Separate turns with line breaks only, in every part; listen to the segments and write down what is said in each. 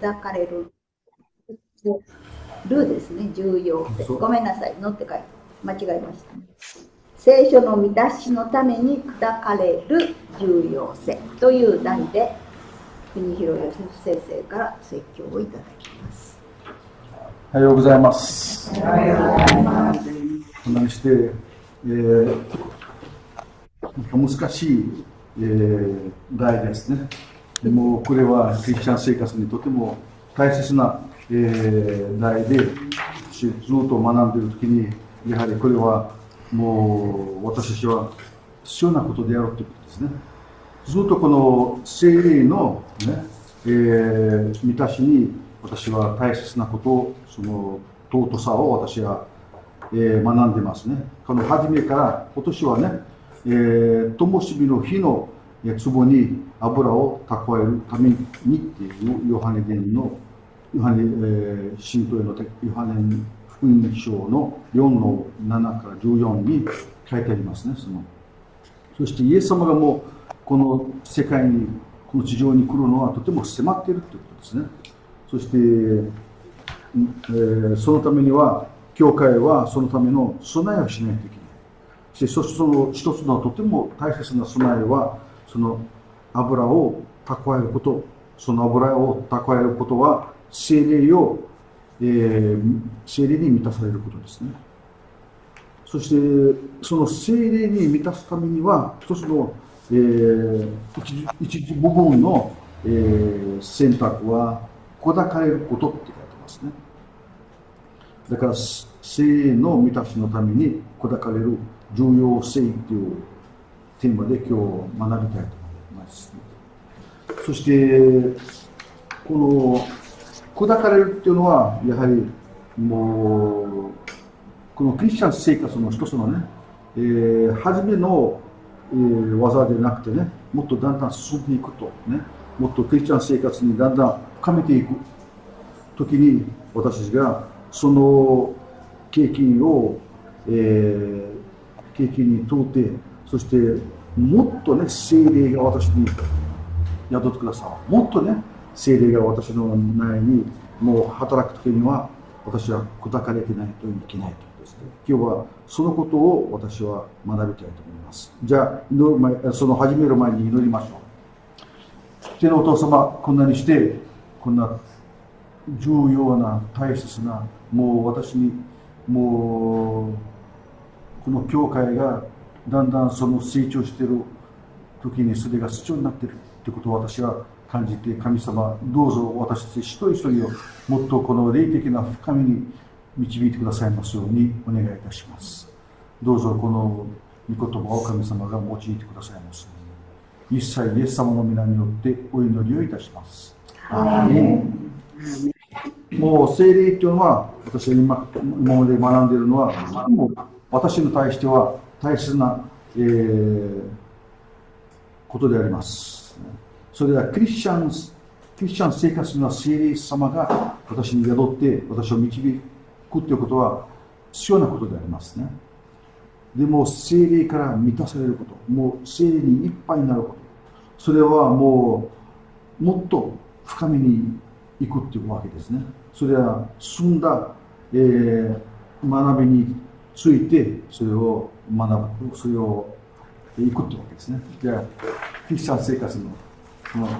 砕かれる。るですね、重要性。ごめんなさい、のって書いて間違えました。聖書の満たしのために砕かれる重要性という題で、国広義先生から説教をいただきます。
おはようございます。
おはようございます。
こんなにして、難しい、題ですね。もうこれはクリスチャン生活にとても大切な、題で、ずっと学んでいるときに、やはりこれはもう私たちは必要なことであるということですね。ずっとこの聖霊の、ね満たしに私は大切なことを、その尊さを私は、学んでますね。この初めから今年はね、灯火の火の壺に油を蓄えるためにっていうヨハネ伝の新東へのヨハネ福音書の4の7から14に書いてありますね。そしてイエス様がもうこの世界にこの地上に来るのはとても迫っているということですね。そして、そのためには教会はそのための備えをしないといけない。そしてその一つのとても大切な備えはその油を蓄えること。その油を蓄えることは聖霊に満たされることですね。そしてその聖霊に満たすためには一つの、一部分の、選択は砕かれることって書いてますね。だから聖霊の満たしのために砕かれる重要性というテーマで今日学びたいと思います。そしてこの砕かれるっていうのはやはりもうこのクリスチャン生活の一つのね、初めの、技でなくてね、もっとだんだん進んでいくとね、もっとクリスチャン生活にだんだん深めていく時に私たちがその経験を、経験に通って、そしてもっとね聖霊が私に宿ってください。もっとね聖霊が私の内にもう働く時には私は砕かれてないといけないとですね。今日はそのことを私は学びたいと思います。じゃあ祈る前、その始める前に祈りましょう。天のお父様、こんなにしてこんな重要な大切なもう私にもうこの教会がだんだんその成長している時にそれが必要になっているということを私は感じて、神様どうぞ私たち一人一人をもっとこの霊的な深みに導いてくださいますようにお願いいたします。どうぞこの御言葉を神様が用いてくださいますように、一切イエス様の皆によってお祈りをいたします。アーメン。もう聖霊というのは私が今まで学んでいるのはもう私に対しては大切な、ことであります。それはクリスチャン生活には聖霊様が私に宿って私を導くということは必要なことでありますね。でも聖霊から満たされること、もう聖霊にいっぱいになること、それはもっと深みに行くっていうわけですね。それは進んだ、学びについてそれを学ぶ、それを行くってわけですね。じゃあクリスチャン生活の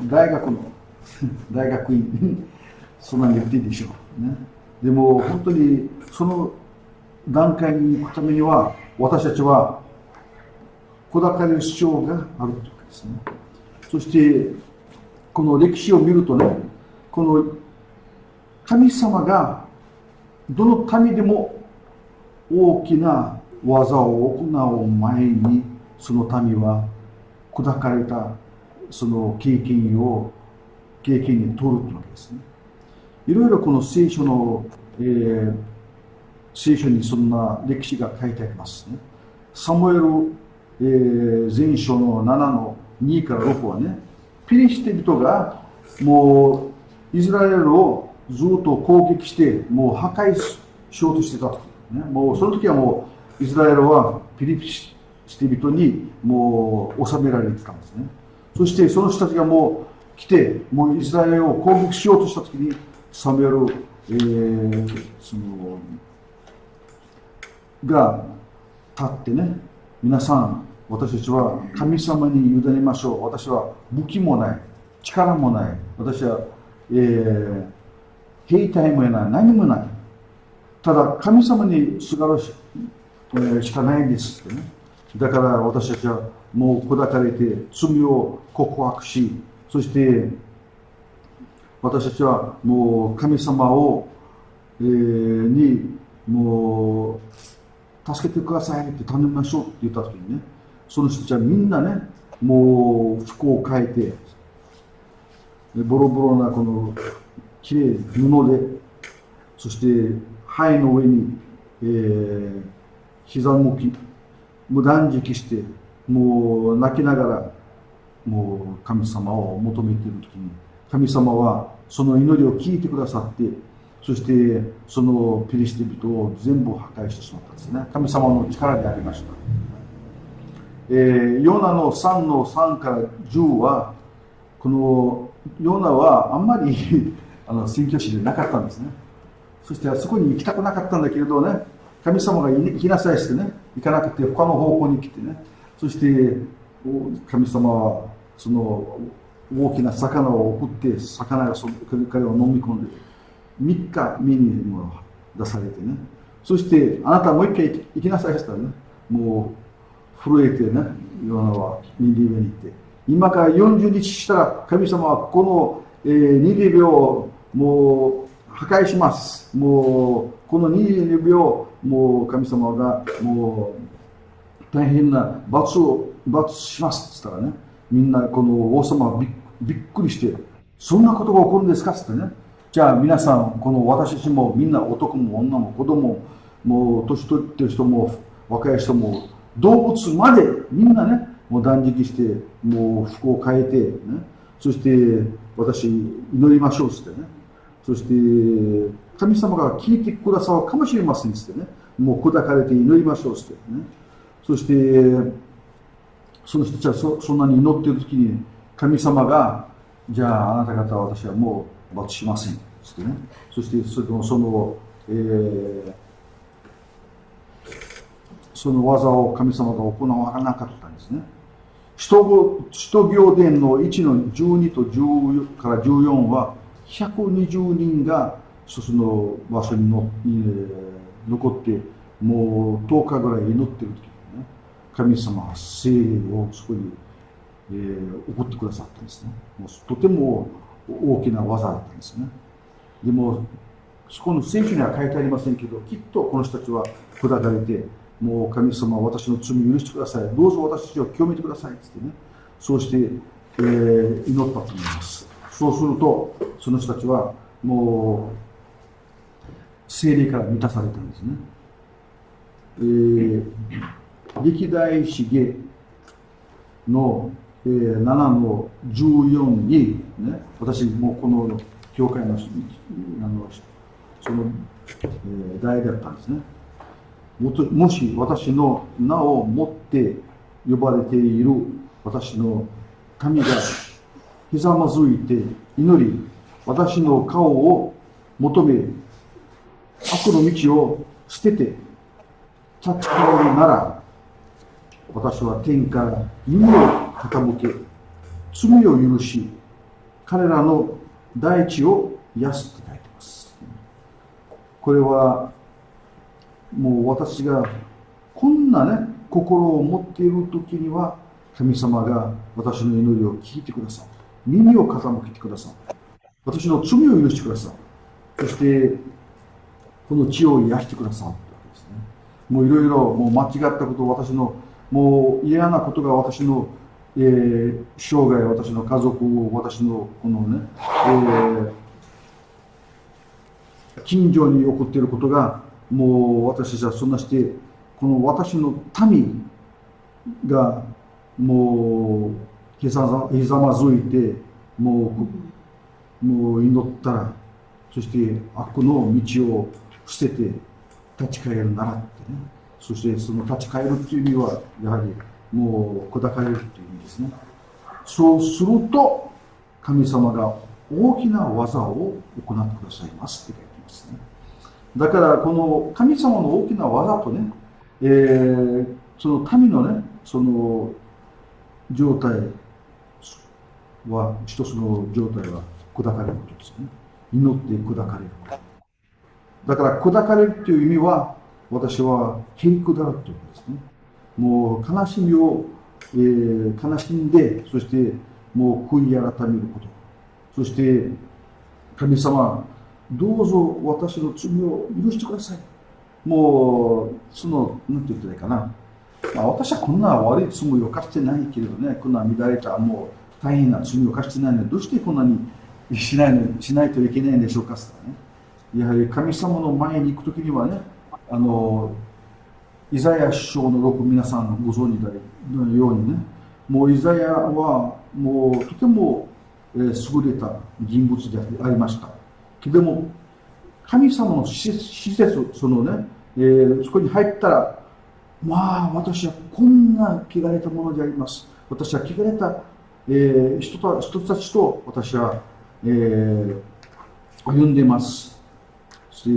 大学院そんなに言っていいでしょう、ね、でも本当にその段階に行くためには私たちは砕かれる必要があるというわけですね。そしてこの歴史を見るとね、この神様がどの民でも大きな技を行う前にその民は砕かれたその経験に通るというわけですね。いろいろこの聖書の、聖書にそんな歴史が書いてありますね。サムエル、前書の7の2から6はね、ピリシテ人がもうイスラエルをずっと攻撃してもう破壊しようとしてたと、ね、もうその時はもうイスラエルはピリシテ人にもう収められてたんですね。そしてその人たちがもう来て、もうイスラエルを攻撃しようとしたときに、サムエル、が立ってね、皆さん、私たちは神様に委ねましょう。私は武器もない、力もない、私は、兵隊もない、何もない。ただ、神様にすがるしかないんですってね。だから私たちはもう砕かれて罪を告白し、そして私たちはもう神様を、にもう助けてくださいって頼みましょうって言った時にね、その人たちはみんなね、もう服を変えて、ボロボロなこのきれい布で、そして灰の上に、膝向き、もう断食して、もう泣きながら、もう神様を求めているときに、神様はその祈りを聞いてくださって、そしてそのピリシテ人を全部破壊してしまったんですね。神様の力でありました。ヨナの3の3から10は、このヨナはあんまり宣教師でなかったんですね。そしてあそこに行きたくなかったんだけれどね、神様が行きなさいしてね、行かなくて他の方向に来てね、そして神様はその大きな魚を送って、魚が彼を飲み込んで3日目にも出されてね、そしてあなたもう一回行きなさいしたらね、もう震えてね、ヨナはニリベに行って、今から40日したら神様はこの、ニリベをもう破壊します。もうこのニリベをもう神様がもう大変な罰しますって言ったらね、みんなこの王様はびっくりして、そんなことが起こるんですかってね、じゃあ皆さん、この私たちもみんな男も女も子供も、もう年取ってる人も若い人も動物までみんなね、もう断食して、もう服を変えて、ね、そして私祈りましょうってね、そして神様が聞いてくださるかもしれませんってね、もう砕かれて祈りましょうってね、そしてその人たちはそんなに祈っている時に神様が、じゃああなた方は私はもう罰しませんってね、そしてその技を神様が行わなかったんですね。使徒行伝の1の12と10から14は120人がその場所に残ってもう10日ぐらい祈っている時にね、神様は聖霊をそこに、送ってくださったんですね。もうとても大きな技だったんですね。でもそこの聖書には書いてありませんけど、きっとこの人たちは砕かれて、もう神様は私の罪を許してください、どうぞ私たちを清めてくださいって言ってね、そうして、祈ったと思います。そうするとその人たちはもう聖霊から満たされたんですね。歴代史下の、7の14に、ね、私もこの教会のその、代だったんですね。もし私の名をもって呼ばれている私の民がひざまずいて祈り、私の顔を求め、悪の道を捨てて立ち返るなら、私は天から耳を傾け、罪を許し、彼らの大地を癒すって書いてます。これはもう私がこんなね心を持っている時には、神様が私の祈りを聞いてください、耳を傾けてください、私の罪を許してください、そしてこの地を癒してくださいというわけですね。もういろいろもう間違ったこと、私のもう嫌なことが私の、生涯、私の家族を、私のこのね、近所に起こっていることが、もう私たちはそんなして、この私の民がもうひざまずいてもう祈ったら、そして悪の道を捨てて立ち返るならってね、そしてその立ち返るという意味はやはりもう砕かれるという意味ですね。そうすると神様が大きな技を行ってくださいますって書いてますね。だからこの神様の大きな技とね、その民のね、その状態は、一つの状態は砕かれることですね。祈って砕かれること。だから砕かれるという意味は、私はへりくだるということですね。もう悲しみを、悲しんで、そしてもう悔い改めること。そして神様、どうぞ私の罪を許してください。もうそのなんて言ったらいいかな、私はこんな悪い罪を犯してないけれどね、こんな乱れたもう大変な罪を犯してないので、どうしてこんなにしないといけないんでしょうかってね。やはり神様の前に行くときにはね、イザヤ書の6、皆さんご存知のようにね、もうイザヤはもうとても優れた人物でありました。でも神様の施設、そのね、そこに入ったら、まあ私はこんな汚れたものであります。私は汚れた、人たちと私は、歩んでいます。そ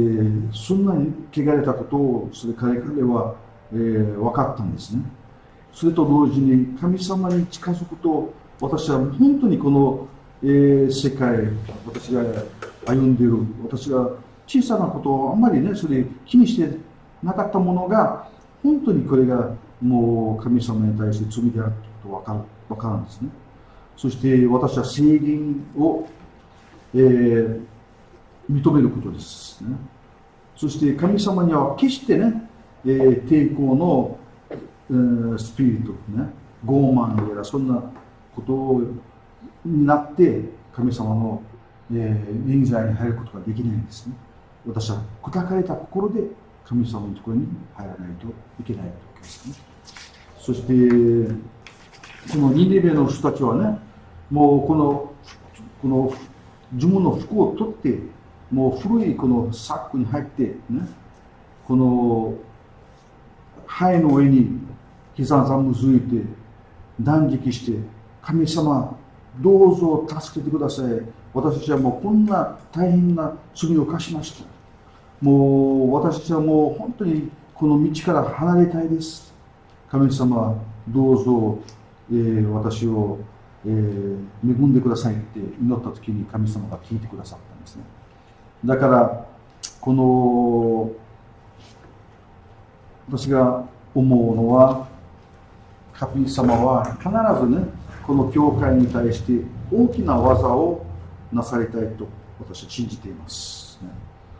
んなに汚れたことを彼は、分かったんですね。それと同時に神様に近づくと、私は本当にこの、世界、私が歩んでいる、私が小さなことをあんまりね、それ気にしてなかったものが、本当にこれがもう神様に対して罪であるということが分かるんですね。そして私は制限を、認めることですね。そして神様には決してね、抵抗の、スピリットね、傲慢やそんなことになって神様の、臨在に入ることができないんですね。私は砕かれた心で神様のところに入らないといけないわけですね。そしてこのニネベの人たちはね、もうこの自分の服を取って、もう古いこのサックに入ってね、この灰の上に膝ざむずいて断食して、神様どうぞ助けてください。私たちはもうこんな大変な罪を犯しました。もう私たちはもう本当にこの道から離れたいです。神様どうぞ、私を、恵んでくださいって祈った時に神様が聞いてくださったんですね。だからこの私が思うのは、神様は必ずね、この教会に対して大きな技をなされたいと私は信じています、ね。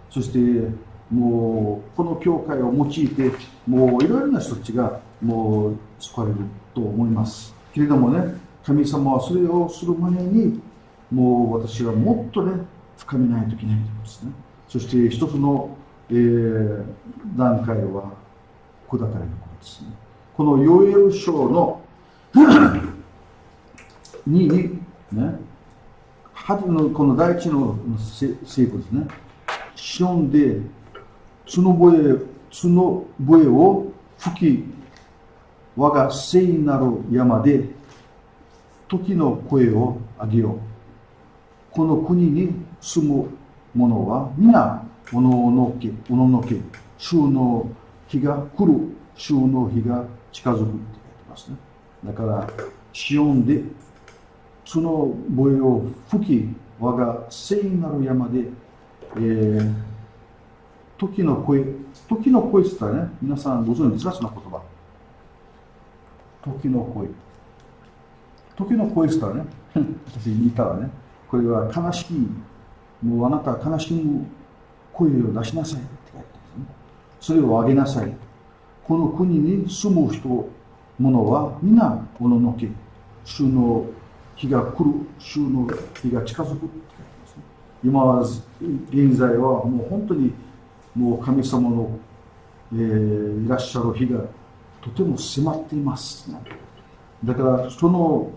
そしてもうこの教会を用いて、もういろいろな人たちがもう救われると思いますけれどもね、神様はそれをする前にもう私はもっとね深めないといけないということですね。そして一つの、段階は砕かれることですね。このヨエル書の2にね、この第一の聖句ですね。シオンで角笛を吹き、我が聖なる山で時の声を上げよう。この国に住む者は皆おのおのけ主の日が来る、主の日が近づくって書いてますね。だからシオンで角笛を吹き、我が聖なる山で、時の声って言ったらね、皆さんご存知ですか、その言葉。時の声って言ったらね、私言ったらね、これは悲しい、もうあなたは悲しむ声を出しなさいって書いてあるんですね。それを上げなさい。この国に住む者は皆おののけ、主の日が来る、主の日が近づくって書いてますね。今は現在はもう本当にもう神様の、いらっしゃる日がとても迫っています、ね。だからその、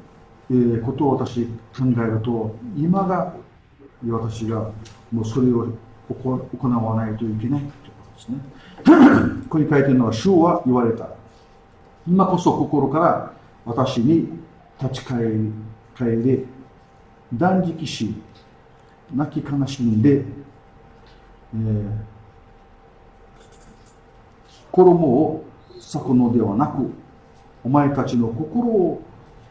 ことを私考えると、今が私がもうそれを行わないといけないということですね。ここに書いてるのは、主は言われた。今こそ心から私に立ち返れ、断食し、泣き悲しんで、衣を裂くのではなく、お前たちの心を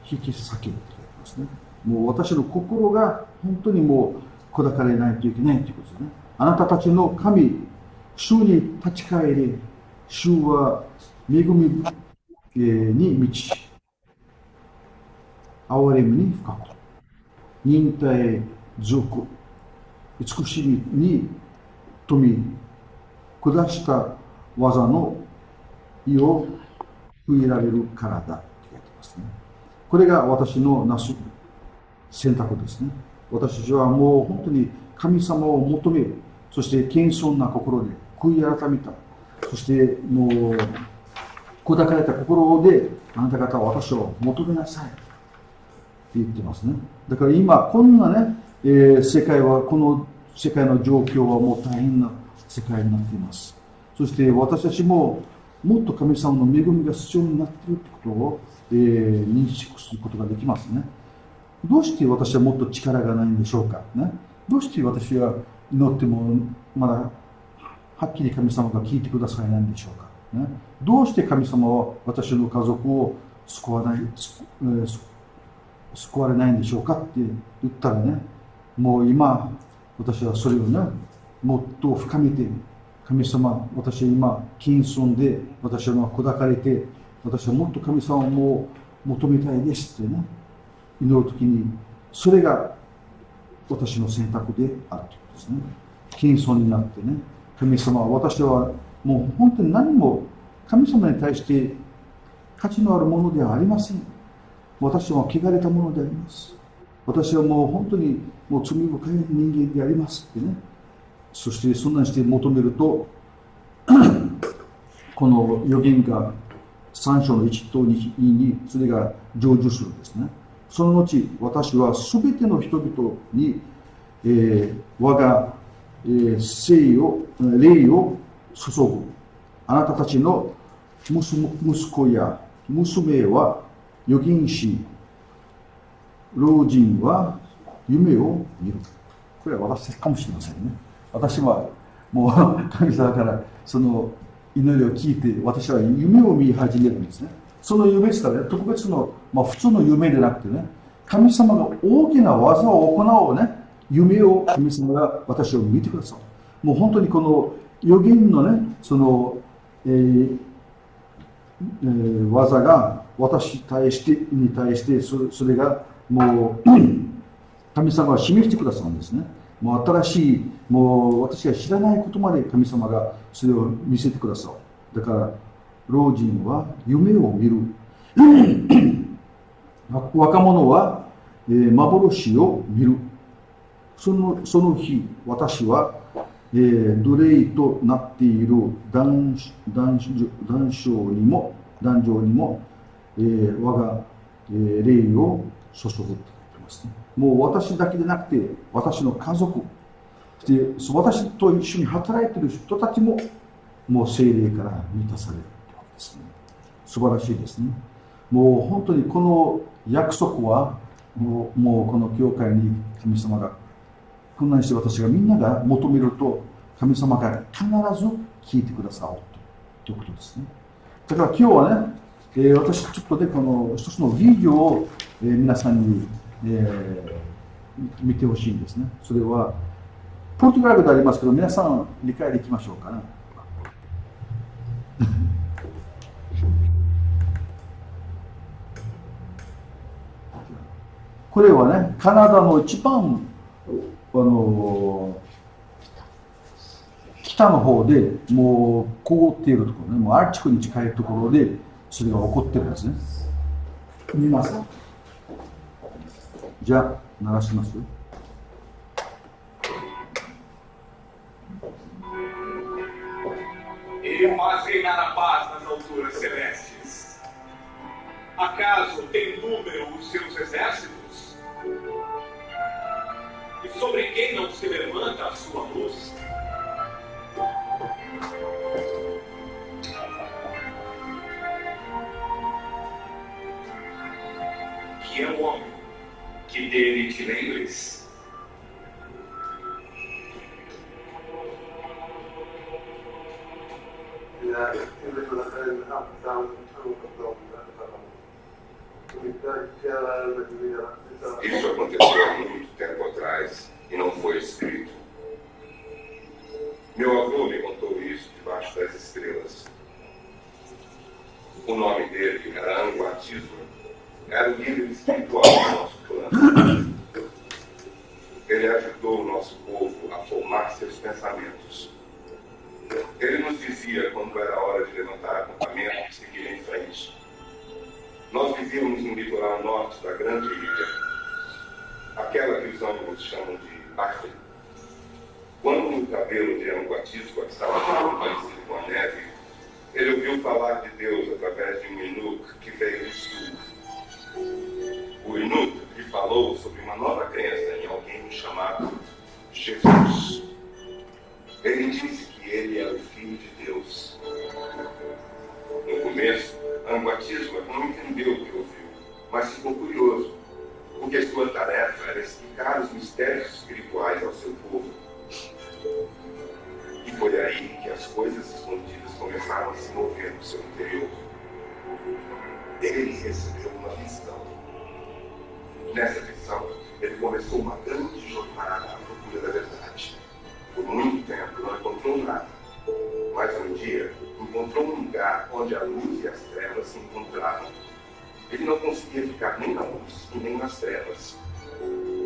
引き裂けと言いますね。もう私の心が本当にもう砕かれないといけないということですね。あなたたちの神、主に立ち返り、主は恵みに満ち、憐れみに深く、忍耐強く、慈しみに富、下した技の意を封入られるからだと言ってますね。これが私のなす選択ですね。私たちはもう本当に神様を求める、そして謙遜な心で悔い改めた、そしてもう砕かれた心であなた方は私を求めなさいって言ってますね。だから今こんなね、世界はこの世界の状況はもう大変な世界になっています。そして私たちももっと神様の恵みが必要になっているということを、認識することができますね。どうして私はもっと力がないんでしょうか、ね、どうして私は祈ってもまだはっきり神様が聞いてくださらないんでしょうか、ね、どうして神様は私の家族を救われないんでしょうかって言ったらね、もう今私はそれをねもっと深めて、神様、私は今謙遜で、私は砕かれて、私はもっと神様を求めたいですってね祈るときに、それが私の選択であるということですね。謙遜になってね、神様は私はもう本当に何も神様に対して価値のあるものではありません。私は汚れたものであります。私はもう本当にもう罪深い人間でありますってね。そしてそんなにして求めるとこの預言が3章の1と2にそれが成就するんですね。その後私はすべての人々に、我が、霊を注ぐ。あなたたちの息子や娘は預言し、老人は夢を見る。これは私かもしれませんね。私はもう神様からその祈りを聞いて、私は夢を見始めるんですね。その夢ですからね、特別の、普通の夢でなくてね、神様が大きな技を行うね、夢を神様が私を見てくださる。もう本当にこの預言のね、その、技が私に対してそれがもう神様が示してくださるんですね。もう新しい、もう私が知らないことまで神様がそれを見せてくださる。だから老人は夢を見る若者は、幻を見る。その日私は、奴隷となっている男女にも、我が、霊を注ぐと言ってますね。もう私だけでなくて私の家族で、私と一緒に働いている人たちももう聖霊から満たされるというわけですね。素晴らしいですね。もう本当にこの約束はもうこの教会に神様がこんなにして私がみんなが求めると神様が必ず聞いてくださるということですね。だから今日はね、私ちょっとでこの一つのビデオを、皆さんに、見てほしいんですね。それはポルトガルでありますけど、皆さん理解できましょうかね。これはね、カナダの一番北の方でもう凍っているところね、もうアークティックに近いところでそれが起こってるんですね。見ます。じゃあ流します。
Ele faz reinar a paz nas alturas celestes. Acaso tem número os seus exércitos? E sobre quem não se levanta a sua luz? Que é o homem que dele te lembres?
Isso aconteceu há muito tempo atrás e não foi escrito. Meu avô me contou isso debaixo das estrelas. O nome dele era Anguatismo. Era o líder espiritual do nosso plano. Ele ajudou o nosso povo a formar seus pensamentos. Ele nos dizia quando era hora de levantar acampamento e seguir em frente. Nós vivíamos no litoral norte da grande ilha, aquela que os ânimos chamam de Acre. Quando o cabelo de Anguatismo estava muito parecido com a neve, ele ouviu falar de Deus através de um eunuco que veio do sul. O eunuco lhe falou sobre uma nova crença em alguém chamado Jesus. Ele disse que ele era o Filho de Deus. No começo, Anguatismo não entendeu o que ouviu, mas ficou curioso, porque sua tarefa era explicar os mistérios espirituais ao seu povo. E foi aí que as coisas escondidas começaram a se mover no seu interior. Ele recebeu uma visão. Nessa visão, ele começou uma grande jornada à procura da verdade. Por muito tempo não encontrou nada, mas um dia encontrou um lugar onde a luz e as trevas se encontravam. Ele não conseguia ficar nem na luz e nem nas trevas.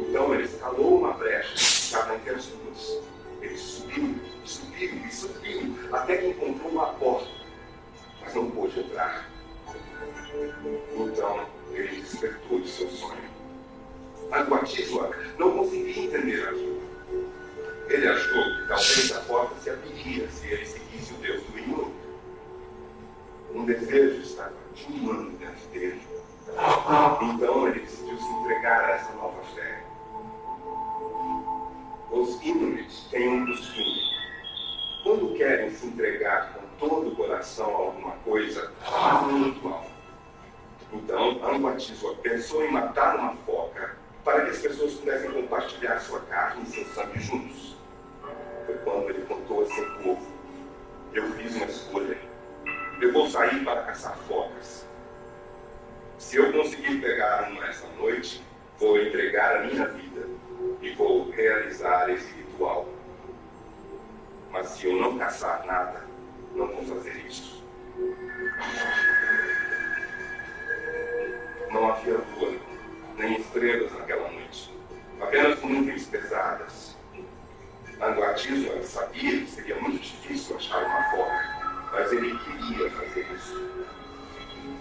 Então ele escalou uma brecha que estava entre as duas. Ele subiu, até que encontrou uma porta, mas não pôde entrar. Então ele despertou de seu sonho. Anguatismo não conseguia entender aquilo. Ele achou que talvez a porta se abriria se ele seguisse o Deus do eunuco. Um desejo estava queimando dentro dele. Então ele decidiu se entregar a essa nova fé. Os Inuits têm um costume. Quando querem se entregar com todo o coração a alguma coisa, fazem um ritual. Então, Anguatismo pensou em matar uma foca para que as pessoas pudessem compartilhar sua carne e seu sangue juntos. Foi quando ele contou a seu povo: eu fiz uma escolha. Eu vou sair para caçar focas. Se eu conseguir pegar uma essa noite, vou entregar a minha vida e vou realizar esse ritual. Mas se eu não caçar nada, não vou fazer isso. Não havia lua, nem estrelas naquela noite. Apenas nuvens pesadas. Anguatismo sabia que seria muito difícil achar uma foca, mas ele queria fazer isso.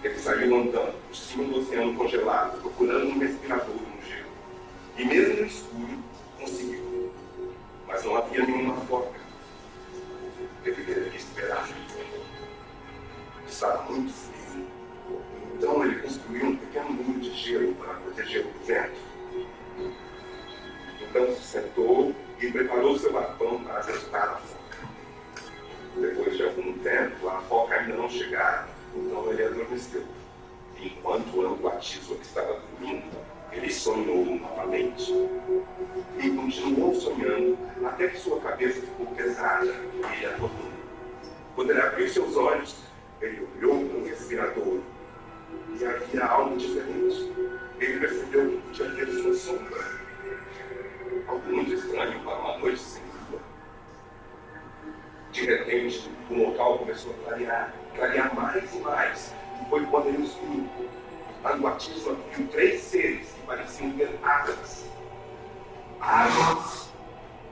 Ele saiu andando por cima do oceano congelado, procurando um respirador no gelo. E mesmo no escuro, conseguiu. Mas não havia nenhuma foca. Ele teve que esperar. Estava muito frio. Então ele construiu um pequeno muro de gelo para proteger do vento. Então se sentou e preparou seu arpão para ajustar a foca. Depois de algum tempo, a foca ainda não chegara, então ele adormeceu. Enquanto Anguatismo estava dormindo, ele sonhou novamente. E continuou sonhando até que sua cabeça ficou pesada e ele acordou. Quando ele abriu seus olhos, ele olhou para o respirador e havia algo diferente. Ele percebeu que podia ver sua sombra. Algo muito estranho para uma noite sem lua. De repente, o local começou a clarear mais e mais. E foi quando ele os viu. Anguatismo viu 3 seres que pareciam ter asas. Asas!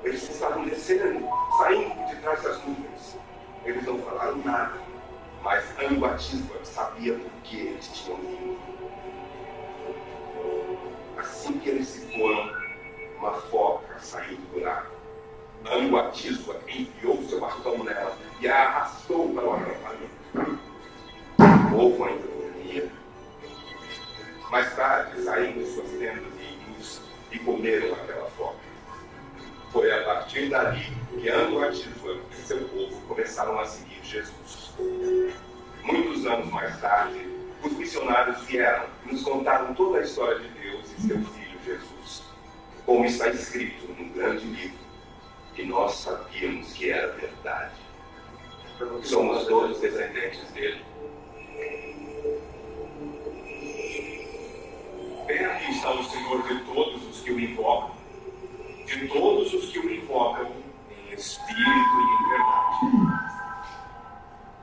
Eles estavam descendo, saindo de trás das nuvens. Eles não falaram nada, mas Anguatismo sabia por que eles tinham vindo. Assim que eles se foram, uma foca saiu do buraco. Anguatismo enfiou seu bastão nela e a arrastou para o acampamento. O povo ainda dormia. Mais tarde, saíram de suas tendas e iglus e comeram aquela foca. Foi a partir dali que Anguatismo e seu povo começaram a seguir Jesus. Muitos anos mais tarde, os missionários vieram e nos contaram toda a história de Deus e seu Filho Jesus, como está escrito num grande livro, e nós sabíamos que era verdade. Somos todos descendentes dele.
Perto está o Senhor de todos os que o invocam, de todos os que o invocam em espírito e em verdade.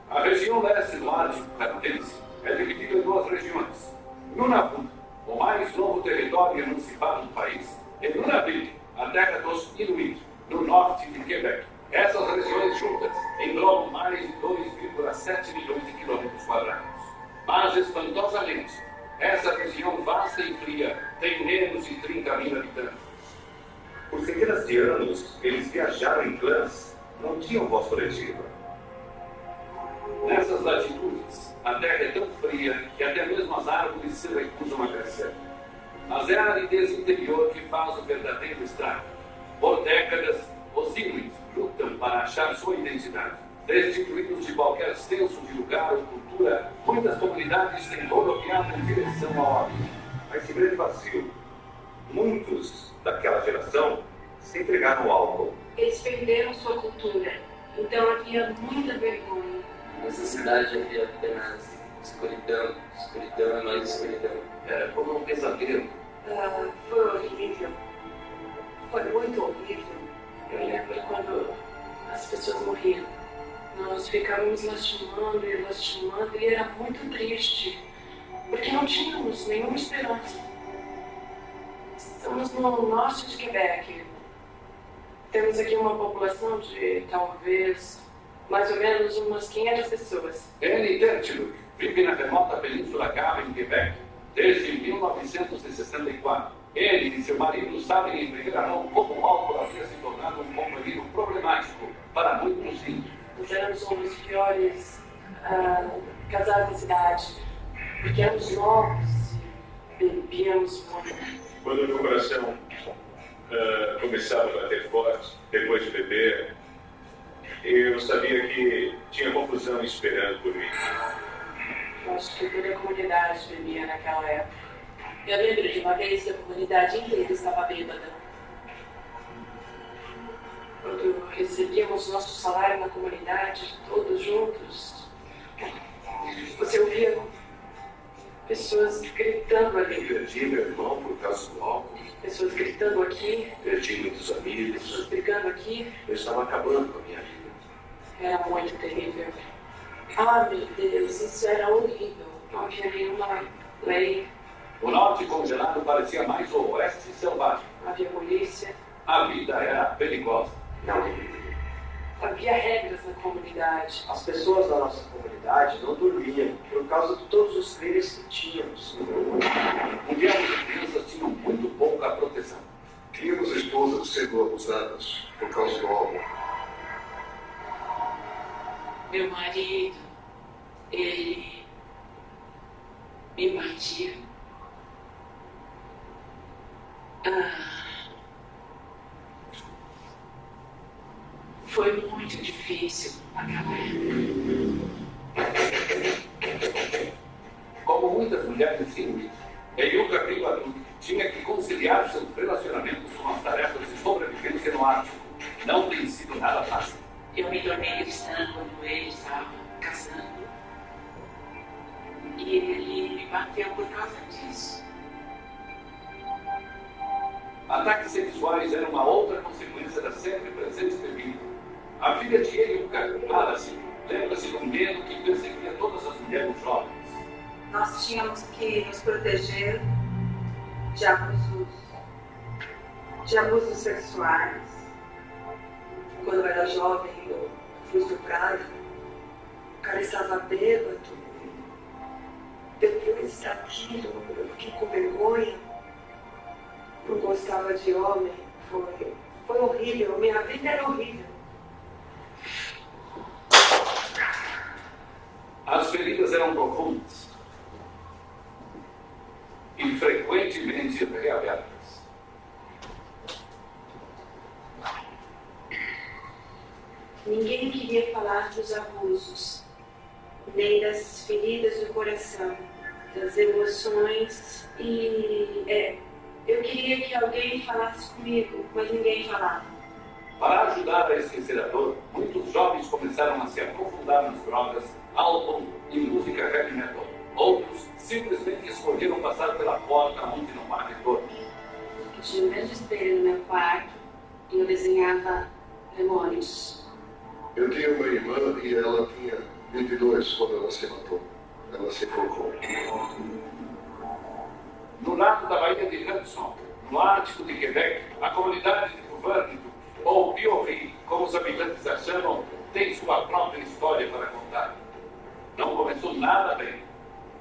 A região leste do Ártico canadense é dividida em duas regiões. Nunavut, o mais novo território emancipado do país, e Nunavut, a terra dos Inuit, no norte de Quebec. Essas regiões juntas englobam mais de 2,7 milhões de quilômetros quadrados. Mas, espantosamente, essa região vasta e fria tem menos de 30 mil habitantes.
Por centenas de anos, eles viajaram em clãs, não tinham voz coletiva.
Nessas latitudes, a terra é tão fria que até mesmo as árvores se recusam a crescer. Mas é a aridez interior que faz o verdadeiro estrago. Por décadas, os Inuit lutam para achar sua identidade. Destituídos de qualquer senso de lugar ou cultura, muitas comunidades têm rodopiado em direção ao abismo.
A esse grande vazio, muitos daquela geração se entregaram ao álcool.
Eles perderam sua cultura, então havia muita vergonha.
Nessa cidade havia apenas escuridão, escuridão e mais escuridão.
Era como um pesadelo.
Foi horrível. Foi muito horrível. Eu lembro quando as pessoas morriam. Nós ficávamos lastimando e era muito triste, porque não tínhamos nenhuma esperança. Estamos no norte de Quebec. Temos aqui uma população de talvez mais ou menos umas 500 pessoas.
Annie Tertiluk vive na remota Península Gaba, em Quebec, desde 1964. Ele e seu marido sabem em primeira mão como o álcool havia se tornado um companheiro problemático para muitos índios.
Nós éramos um dos piores casais da cidade, porque éramos novos e bebíamos muito.
Quando meu coração começava a bater forte, depois de beber, eu sabia que tinha confusão esperando por mim.
Eu acho que toda a comunidade bebia naquela época.
Eu lembro de uma vez que a comunidade inteira estava bêbada.
Quando recebíamos nosso salário na comunidade, todos juntos, você ouvia pessoas gritando ali.
Perdi meu irmão por causa do álcool.
Pessoas gritando aqui.
Perdi muitos amigos.
Pessoas brigando aqui.
Eu estava acabando com a minha vida.
Era muito terrível.
Ah, meu Deus, isso era horrível.
Não havia nenhuma lei.
O norte congelado parecia mais o oeste selvagem.
Não havia polícia.
A vida era perigosa.
Não havia regras na comunidade.
As pessoas da nossa comunidade não dormiam por causa de todos os crimes que tínhamos.
Mulheres e crianças tinham muito pouca proteção.
Tínhamos esposas sendo abusadas por causa do álcool.
Meu marido, ele me batia. Foi muito difícil aquela época.
Como muitas mulheres Inuit, Eyuka Piladuk tinha que conciliar seus relacionamentos com as tarefas de sobrevivência no Ártico. Não tem sido nada fácil.
Eu me tornei cristã quando ele estava casando. E ele me bateu por causa disso.
Ataques sexuais eram uma outra consequência da sempre presente bebida. A filha de Eyuka, Alice, lembra-se do medo que perseguia todas as mulheres jovens.
Nós tínhamos que nos proteger de abusos sexuais.
Quando eu era jovem, eu fui estuprada. O cara estava bêbado. Depois daquilo, eu fiquei com vergonha. Não gostava de homem. Foi horrível. Minha vida era horrível.
As feridas eram profundas e frequentemente reabertas.
Ninguém queria falar dos abusos, nem das feridas do coração, das emoções. E eu queria que alguém falasse comigo, mas ninguém falava.
Para ajudar a esquecer a dor, muitos jovens começaram a se aprofundar
desenhava demônios.
Eu tinha uma irmã e ela tinha 22 quando ela se matou. Ela se enforcou.
No lado da Baía de Hudson, no Ártico de Quebec, a comunidade de Vanuatu, ou Piorie, como os habitantes a chamam, tem sua própria história para contar. Não começou nada bem.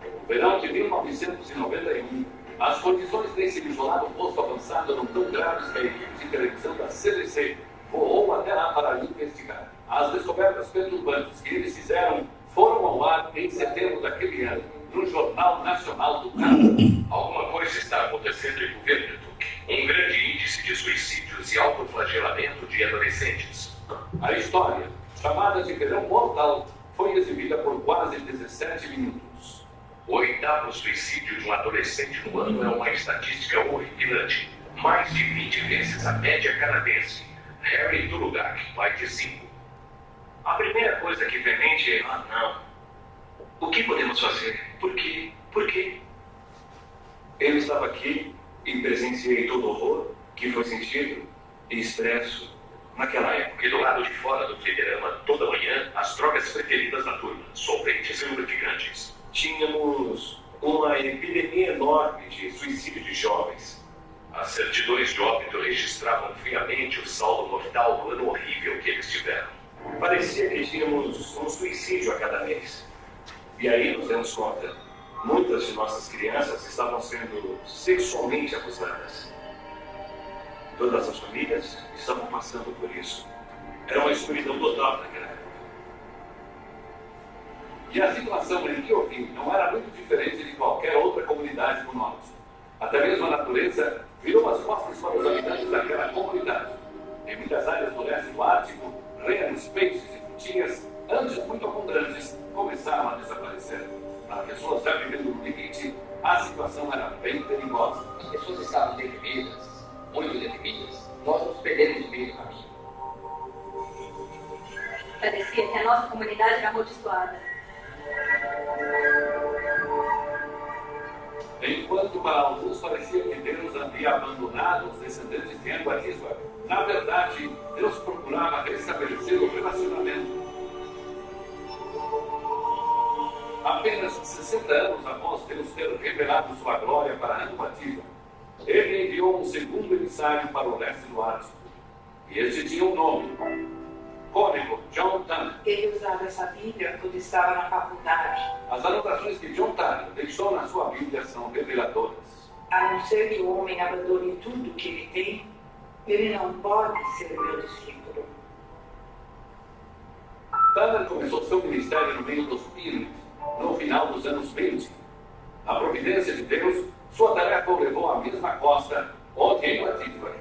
No verão de 1991, as condições desse isolado posto avançado eram tão graves que a equipe de televisão da CDC voou até lá para investigar. As descobertas perturbantes que eles fizeram foram ao ar em setembro daquele ano, no Jornal Nacional do Canadá.
Alguma coisa está acontecendo em Vanuatu. Um grande índice de suicídios e autoflagelamento de adolescentes.
A história, chamada de Verão Mortal, foi exibida por quase 17 minutos.
O 8º suicídio de um adolescente no ano é uma estatística horripilante. Mais de 20 vezes a média canadense. Harry Dulugak, mais de 5.
A primeira coisa que vem à mente é: ah, não. O que podemos fazer? Por quê? Por quê? Eu estava aqui e presenciei todo o horror que foi sentido e expresso naquela época.
E do lado de fora do fliperama, toda manhã, as drogas preferidas da turma, solventes e lubrificantes.
Tínhamos uma epidemia enorme de suicídio de jovens.
As certidões de óbito registravam friamente o saldo mortal do ano horrível que eles tiveram.
Parecia que tínhamos um suicídio a cada mês. E aí nos demos conta, muitas de nossas crianças estavam sendo sexualmente abusadas. Todas as famílias estavam passando por isso. Era uma escuridão total naquela época.
E a situação em Piorie não era muito diferente de qualquer outra comunidade do norte. Até mesmo a natureza virou as costas para os habitantes daquela comunidade. Em muitas áreas do leste do Ártico, renos, peixes e frutinhas, antes muito abundantes, começaram a desaparecer. Para pessoas já vivendo no limite, a situação era bem perigosa.
As pessoas estavam deprimidas, muito deprimidas. Nós nos perdemos no meio do caminho.
Parecia que a nossa comunidade era amaldiçoada.
Enquanto para alguns parecia que Deus havia abandonado os descendentes de Anguatisba, na verdade, Deus procurava restabelecer o relacionamento. Apenas 60 anos após Deus ter revelado sua glória para Anguatisba, ele enviou um segundo emissário para o leste do Ártico. E este tinha um nome: Cônego John Tanner.
Ele usava essa Bíblia quando estava na faculdade.
As anotações que John Tanner deixou na sua Bíblia são reveladoras.
A não ser que o homem abandone tudo que ele tem, ele não pode ser meu discípulo.
Tanner começou seu ministério no meio dos Pires, no final dos anos 20. Na providência de Deus, sua tarefa o levou à mesma costa onde em Anguatisba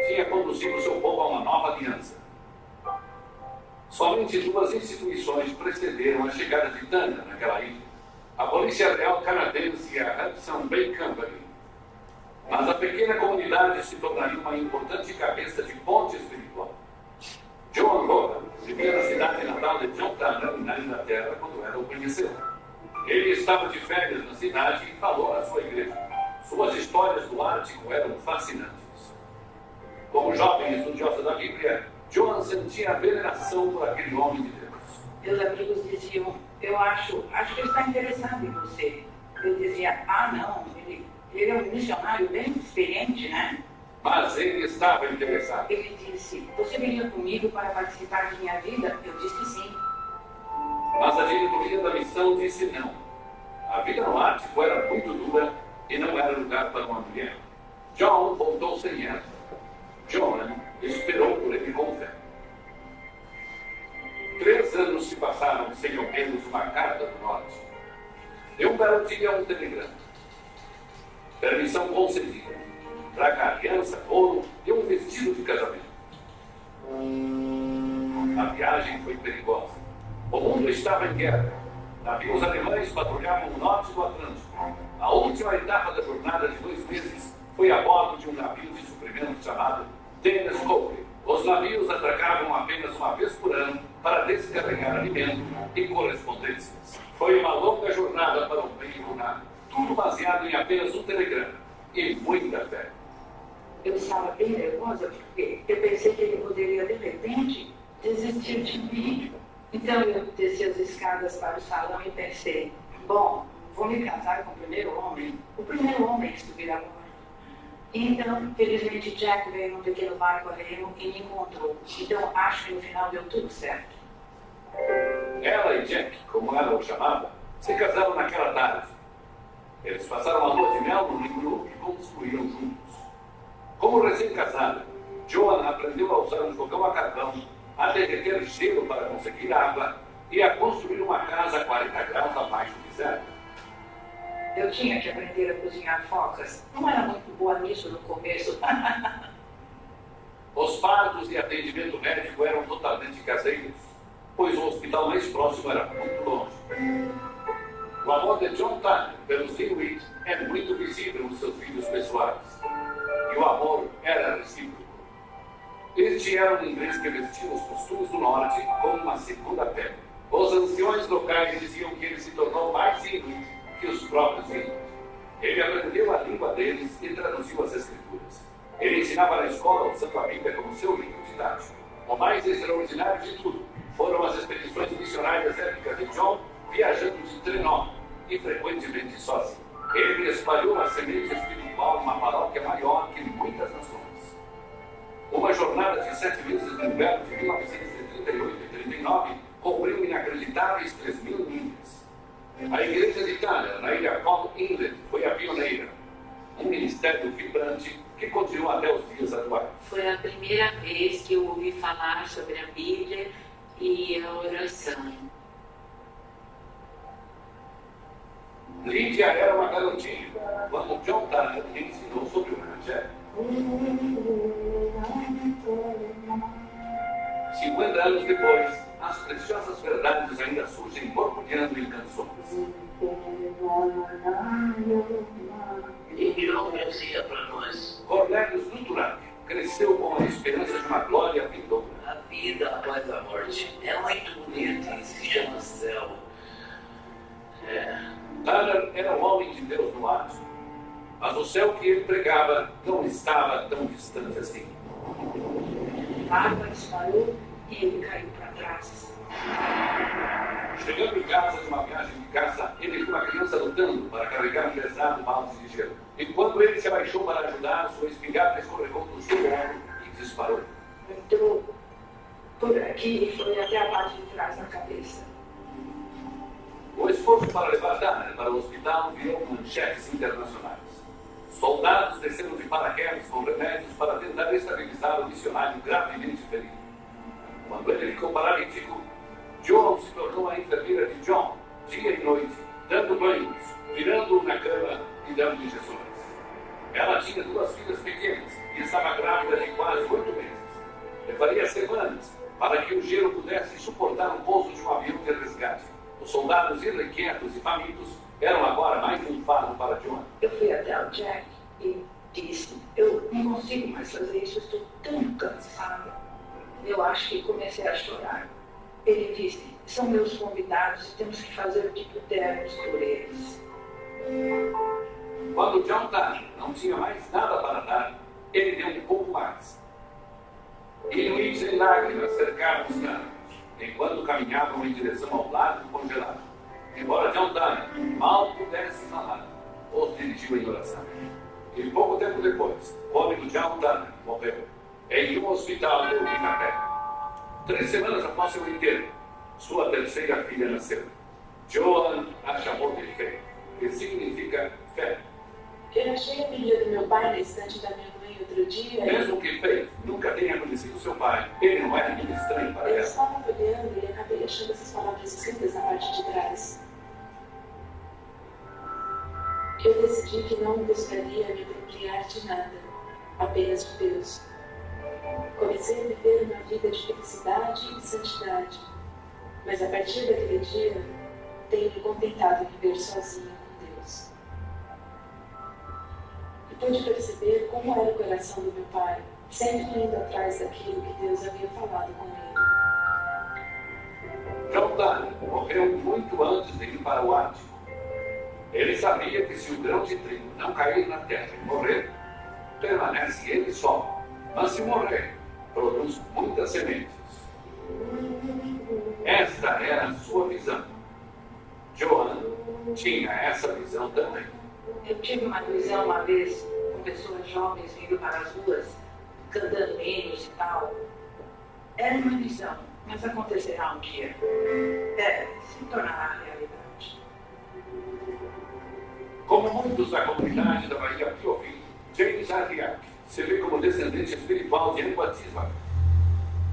tinha conduzido seu povo a uma nova aliança. Somente duas instituições precederam a chegada de Tanner naquela ilha: a Polícia Real Canadense e a Hudson Bay Company. Mas a pequena comunidade se tornaria uma importante cabeça de ponte espiritual. John Rogan vivia na cidade natal de John Tanner, na Inglaterra, quando ela o conheceu. Ele estava de férias na cidade e falou à sua igreja. Suas histórias do Ártico eram fascinantes. Como jovem estudiosa da Bíblia, John sentia veneração por aquele homem de Deus.
Meus amigos diziam: eu acho que ele está interessado em você. Eu dizia: ah, não, ele é um missionário bem experiente, né?
Mas ele estava interessado.
Ele disse: você viria comigo para participar de minha vida? Eu disse sim.
Mas a diretoria da missão disse não. A vida no Ártico era muito dura e não era lugar para uma mulher. John voltou sem ela. John esperou por ele com fé. 3 anos se passaram sem ao menos uma carta do norte. E um belo dia um telegrama. Permissão concedida. Traga aliança, ouro e um vestido de casamento. A viagem foi perigosa. O mundo estava em guerra. Navios alemães patrulhavam o norte do Atlântico. A última etapa da jornada de 2 meses foi a bordo de um navio de suprimento chamado Dennis Copley. Os navios atracavam apenas uma vez por ano para descarregar alimento e correspondências. Foi uma longa jornada para o meio do nada, tudo baseado em apenas um telegrama e muita fé.
Eu estava bem nervosa porque eu pensei que ele poderia, de repente, desistir de mim. Então eu desci as escadas para o salão e pensei, bom, vou me casar com o primeiro homem que subir a bordo. Então, felizmente, Jack veio num pequeno barco a remo e me encontrou. Então, acho que no final deu tudo certo.
Ela e Jack, como ela o chamava, se casaram naquela tarde. Eles passaram a lua de mel no livro que construíram juntos. Como recém-casada, Joan aprendeu a usar um fogão a carvão, a derreter gelo para conseguir água e a construir uma casa a 40 graus abaixo de zero.
Eu tinha que aprender a cozinhar focas. Não era muito boa nisso no começo.
Os partos e atendimento médico eram totalmente caseiros, pois o hospital mais próximo era muito longe. O amor de John Tanner pelos Inuit é muito visível nos seus filhos pessoais. E o amor era recíproco. Este era um inglês que vestia os costumes do norte como uma segunda pele. Os anciões locais diziam que ele se tornou mais Inuit que os próprios índios. Ele aprendeu a língua deles e traduziu as escrituras. Ele ensinava na escola usando a Bíblia como seu livro didático. O mais extraordinário de tudo foram as expedições missionárias épicas de John viajando de trenó e frequentemente sozinho. Ele espalhou a semente espiritual numa paróquia maior que muitas nações. Uma jornada de 7 meses no inverno de 1938 e 39 cobriu inacreditáveis 3.000 milhas. A igreja de Tanner, na ilha Palm Inlet, foi a pioneira. Um ministério vibrante que continua até os dias atuais.
Foi a primeira vez que eu ouvi falar sobre a Bíblia e a oração.
Lídia era uma garotinha quando John Tanner lhe ensinou sobre o Evangelho. 50 anos depois, as preciosas verdades ainda surgem borbulhando em canções.
E virou poesia para nós.
Cornelius Lutterac cresceu com a esperança de uma glória vindoura.
A vida após a morte é muito bonita e se chama céu.
Tanner era um homem de Deus no átimo, mas o céu que ele pregava não estava tão distante assim.
A água disparou e ele caiu para trás.
Chegando em casa de uma viagem de caça, ele viu uma criança lutando para carregar um pesado balde de gelo. E quando ele se abaixou para ajudar, sua espingarda escorregou do seu ombro e disparou.
Entrou por aqui e foi até a parte de trás da cabeça.
O esforço para levar Tanner para o hospital virou manchetes internacionais. Soldados desceram de paraquedas com remédios para tentar estabilizar o missionário gravemente ferido. Quando ele ficou paralítico, Joan se tornou a enfermeira de John, dia e noite, dando banhos, virando-o na cama e dando injeções. Ela tinha 2 filhas pequenas e estava grávida de quase 8 meses. Levaria semanas para que o gelo pudesse suportar o pouso de um avião de resgate. Os soldados irrequietos e famintos eram agora mais um fardo para John.
Eu fui até o Jack e disse, eu não consigo mais fazer isso, estou tão cansada. Eu acho que comecei a chorar. Ele disse, são meus convidados e temos que fazer o que pudermos por eles.
Quando John Tanner não tinha mais nada para dar, ele deu um pouco mais. Inuits em lágrimas cercaram os canos, enquanto caminhavam em direção ao lago congelado. Embora John Tanner mal pudesse falar, os dirigiu em oração. E pouco tempo depois, o homem do John Tanner morreu em um hospital de Winnipeg. 3 semanas após seu enterro, sua terceira filha nasceu. Joan a chamou de Fé, que significa fé.
Eu achei a Bíblia do meu pai na estante da minha mãe outro dia.
Mesmo que Faith nunca tenha conhecido seu pai, ele não era muito estranho para
Eu
ela.
estava olhando e acabei achando essas palavras escritas na parte de trás. Eu decidi que não buscaria me apropriar de nada, apenas de Deus. Comecei a viver uma vida de felicidade e santidade, mas a partir daquele dia, tenho me contentado em viver sozinha com Deus. E pude perceber como era o coração do meu pai, sempre indo atrás daquilo que Deus havia falado com ele.
John Tanner morreu muito antes de ir para o Ártico. Ele sabia que se o grão de trigo não cair na terra e morrer, permanece ele só, mas se morrer, produz muitas sementes. Esta era a sua visão. Johanna tinha essa visão também.
Eu tive uma visão uma vez com pessoas jovens vindo para as ruas, cantando hinos e tal. Era uma visão, mas acontecerá um dia. Se tornará realidade.
Como muitos da comunidade da Bahia Piovim, James Arriac se vê como descendente espiritual de Anguatisma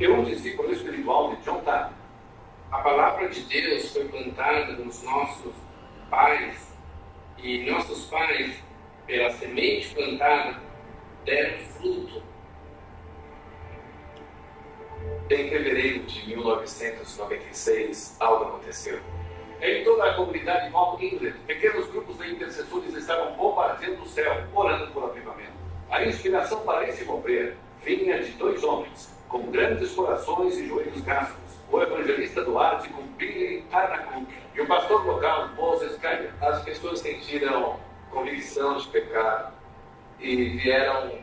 e um discípulo espiritual de John Taylor.
A palavra de Deus foi plantada nos nossos pais e nossos pais, pela semente plantada, deram fruto.
Em fevereiro de 1996, algo aconteceu.
Em toda a comunidade Mount England, pequenos grupos de intercessores estavam bombardeando o céu, orando por avivamento. A inspiração para esse mover vinha de dois homens, com grandes corações e joelhos gastos. O evangelista Duarte com Billy Arnacuk e o pastor local Moses Kaya.
As pessoas sentiram convicção de pecado e vieram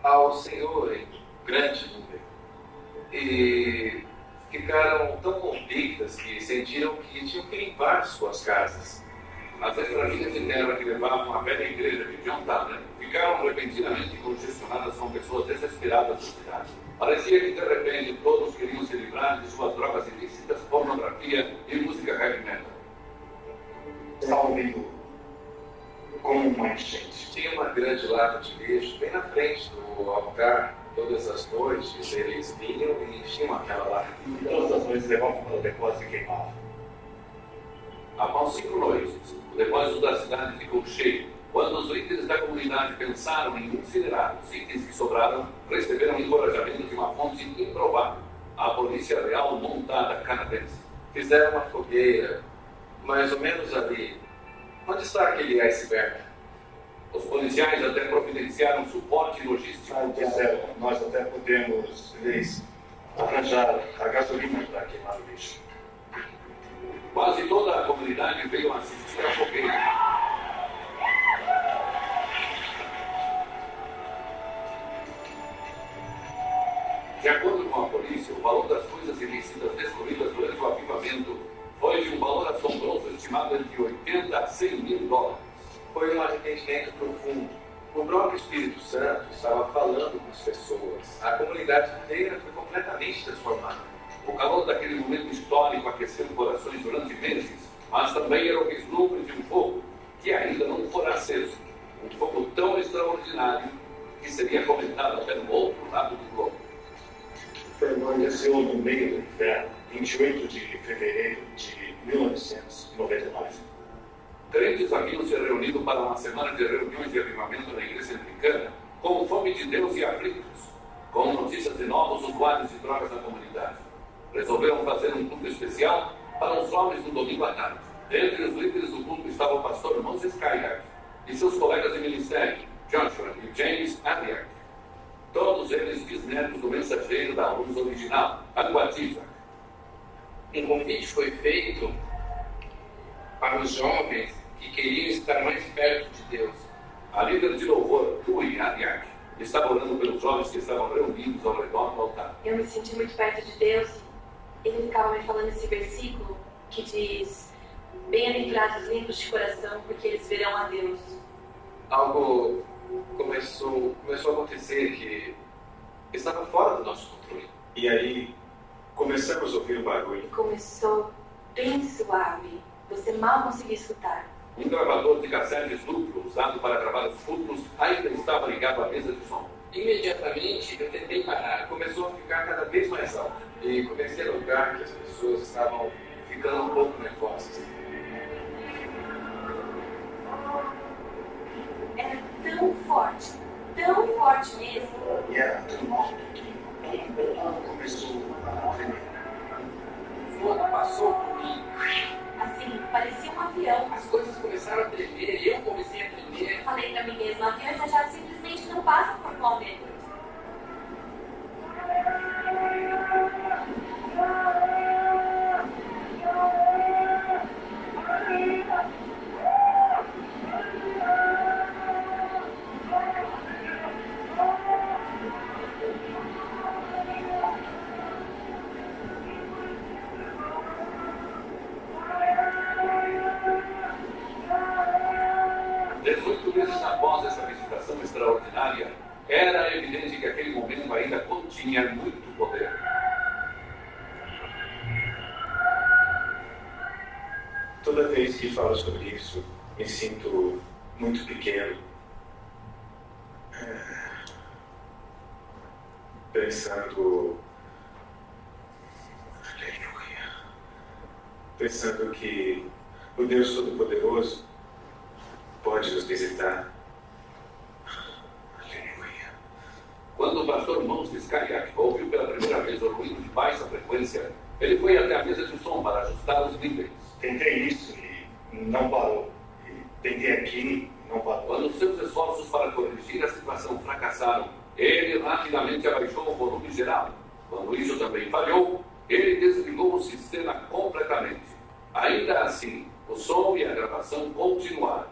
ao Senhor em grande número. E ficaram tão convictas que sentiram que tinham que limpar suas casas.
As estradinhas de terra que levavam à velha igreja de John Taylor ficaram repentinamente congestionadas com pessoas desesperadas da cidade. Parecia que de repente todos queriam se livrar de suas drogas ilícitas, pornografia e música heavy metal.
Estava ouvindo como uma enchente.
Tinha uma grande lata de lixo bem na frente do altar. Todas as noites eles vinham e enchiam aquela lata.
Todas as noites levavam para o depósito e queimavam.
Após 5 noites, o depósito da cidade ficou cheio. Quando os líderes da comunidade pensaram em incinerar os itens que sobraram, receberam encorajamento de uma fonte improvável, a Polícia Real Montada Canadense.
Fizeram uma fogueira, mais ou menos ali. Onde está aquele iceberg?
Os policiais até providenciaram suporte logístico.
Disseram, nós até podemos arranjar a gasolina para queimar o lixo.
Quase toda a comunidade veio assistir à fogueira. De acordo com a polícia, o valor das coisas ilícitas descobridas durante o avivamento foi de um valor assombroso estimado entre 80 a 100 mil dólares.
Foi um arrependimento profundo. O próprio Espírito Santo estava falando com as pessoas. A comunidade inteira foi completamente transformada.
O calor daquele momento histórico aqueceu corações durante meses, mas também era o vislumbre de um fogo que ainda não fora aceso. Um fogo tão extraordinário que seria comentado até no outro lado do globo.
Permaneceu no meio do inverno, 28 de fevereiro de 1999.
Crentes haviam se reunido para uma semana de reuniões de avivamento na igreja anglicana, com fome de Deus e aflitos, com notícias de novos usuários de drogas na comunidade. Resolveram fazer um culto especial para os homens no domingo à tarde. Entre os líderes do culto estava o pastor Moses Kaya e seus colegas de ministério, Joshua e James Arriac. Todos eles bisnetos do mensageiro da luz original, Anguatisma.
Um convite foi feito para os jovens que queriam estar mais perto de Deus.
A líder de louvor, Louis Arriac, estava orando pelos jovens que estavam reunidos ao redor do altar.
Eu me senti muito perto de Deus. Ele ficava me falando esse versículo que diz: bem-aventurados os limpos de coração, porque eles verão a Deus.
Algo começou a acontecer que estava fora do nosso controle.
E aí começamos a ouvir o barulho.
E começou bem suave. Você mal conseguia escutar.
Um gravador de cassetes duplo usado para gravar os cultos ainda estava ligado à mesa de som.
Imediatamente eu tentei parar.
Começou a ficar cada vez mais alto e comecei a notar que as pessoas estavam ficando um pouco nervosas.
Era tão forte mesmo.
E era tão alto que todo mundo começou a tremer.
O fogo passou por mim.
Assim, parecia um avião.
As coisas começaram a tremer e eu comecei a tremer.
Eu falei pra mim mesma, aviões fechados simplesmente não passam por momentos.
Era evidente que aquele momento ainda continha muito poder.
Toda vez que falo sobre isso, me sinto muito pequeno. Pensando que o Deus Todo-Poderoso pode nos visitar. Aleluia.
Quando o pastor Moses Kayak ouviu pela primeira vez o ruído de baixa frequência, ele foi até a mesa de som para ajustar os níveis.
Tentei isso e não parou. Tentei aqui e não parou.
Quando seus esforços para corrigir a situação fracassaram, ele rapidamente abaixou o volume geral. Quando isso também falhou, ele desligou o sistema completamente. Ainda assim, o som e a gravação continuaram.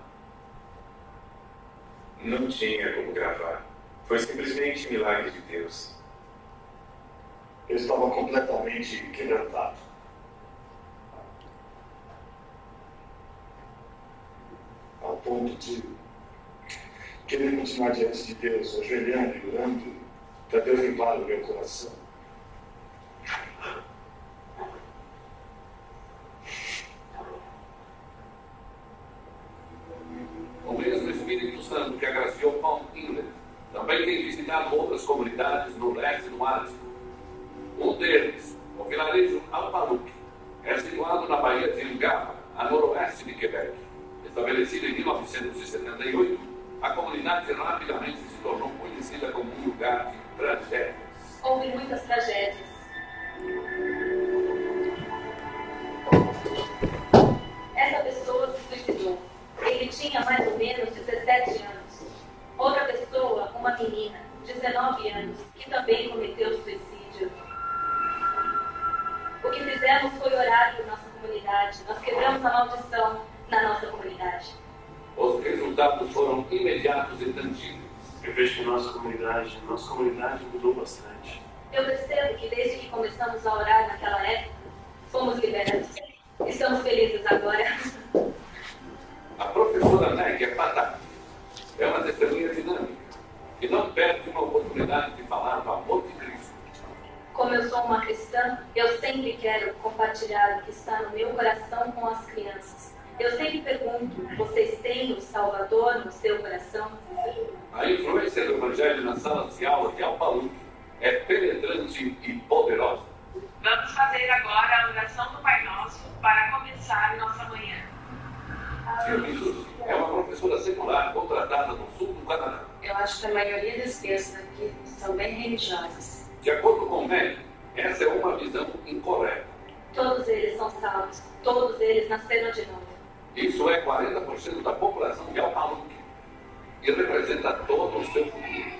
Não tinha como gravar. Foi simplesmente milagre de Deus. Eu estava completamente quebrantado. Ao ponto de querer continuar diante de Deus, ajoelhando e orando, para Deus limpar o meu coração.
O mesmo Espírito Santo que agraciou Paul Inlet também tem visitado outras comunidades no leste do Ártico. Um deles, o vilarejo Alpaluk, é situado na Baía de Ungava, a noroeste de Quebec. Estabelecida em 1978, a comunidade rapidamente se tornou conhecida como um lugar de tragédias.
Houve muitas tragédias. Essa pessoa se suicidou. Ele tinha mais ou menos 17 anos. Outra pessoa, uma menina, 19 anos, que também cometeu suicídio. O que fizemos foi orar por nossa comunidade. Nós quebramos a maldição na nossa comunidade.
Os resultados foram imediatos e tangíveis.
Eu vejo que nossa comunidade mudou bastante.
Eu percebo que desde que começamos a orar naquela época, fomos libertos. Estamos felizes agora.
A professora Meg Patak é uma testemunha dinâmica e não perde uma oportunidade de falar do amor de Cristo.
Como eu sou uma cristã, eu sempre quero compartilhar o que está no meu coração com as crianças. Eu sempre pergunto, vocês têm o Salvador no seu coração?
A influência do Evangelho nas salas de aula de Alpaluk é penetrante e poderosa.
Vamos fazer agora a oração do Pai Nosso para começar nossa manhã.
Serviços é uma professora secular contratada no sul do Canadá.
Eu acho que a maioria das crianças aqui são bem religiosas.
De acordo com o Meg, essa é uma visão incorreta.
Todos eles são salvos. Todos eles nasceram de novo.
Isso é 40% da população de Alpaluk e representa todo o seu futuro.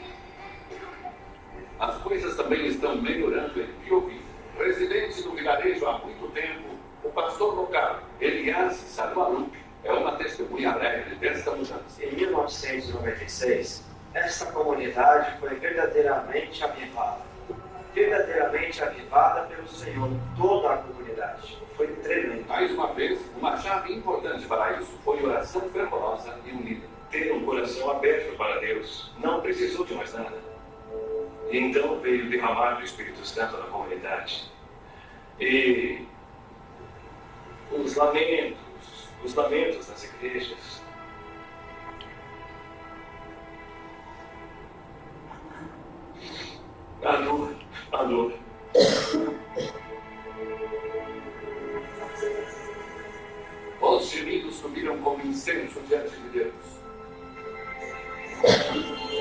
As coisas também estão melhorando em Piovi. Residente do vilarejo há muito tempo, o pastor local, Elias Salualuk, é uma testemunha alegre desta mudança.
Em 1996, esta comunidade foi verdadeiramente avivada pelo Senhor, toda a comunidade. Foi tremendo.
Mais uma vez, uma chave importante para isso foi oração fervorosa e unida.
Ter um coração aberto para Deus não precisou de mais nada. E então veio derramar do Espírito Santo na comunidade. E os lamentos nas igrejas. A dor.
Os gemidos subiram como incenso diante de Deus.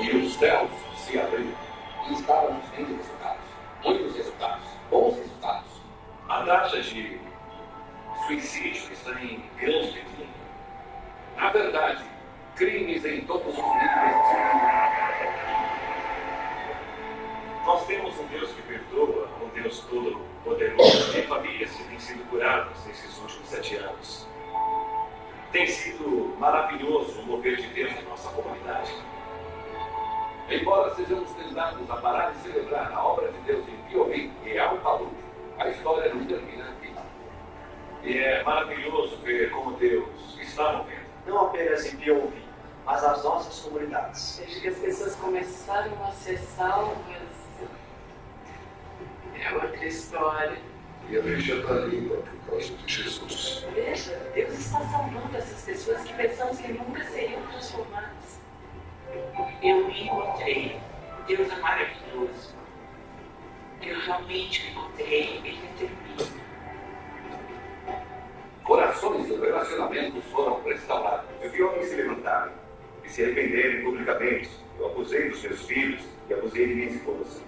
E os céus se abriram. E estávamos vendo resultados. Muitos resultados. Bons resultados.
A taxa de suicídio está em grande declínio.
Na verdade, crimes em todos os níveis.
Nós temos um Deus que perdoa, um Deus todo-poderoso, e famílias que têm sido curadas nesses últimos 7 anos. Tem sido maravilhoso o mover de Deus em nossa comunidade.
Embora sejamos tentados a parar de celebrar a obra de Deus em Piovi e Alpaluk, a história não termina aqui.
E é maravilhoso ver como Deus está movendo.
Não apenas em Piovi, mas as nossas comunidades. transformados.
Desde que as pessoas começaram a ser salvas, é outra história.
E a igreja está limpa por causa de Jesus.
Veja, Deus está salvando essas pessoas que pensamos que nunca seriam transformadas.
Eu me encontrei. Deus é maravilhoso. Eu realmente me encontrei. Ele é tremendo.
Corações e relacionamentos foram restaurados.
Eu vi homens se levantarem e se arrependerem publicamente. Eu abusei dos meus filhos e abusei de minha esposa.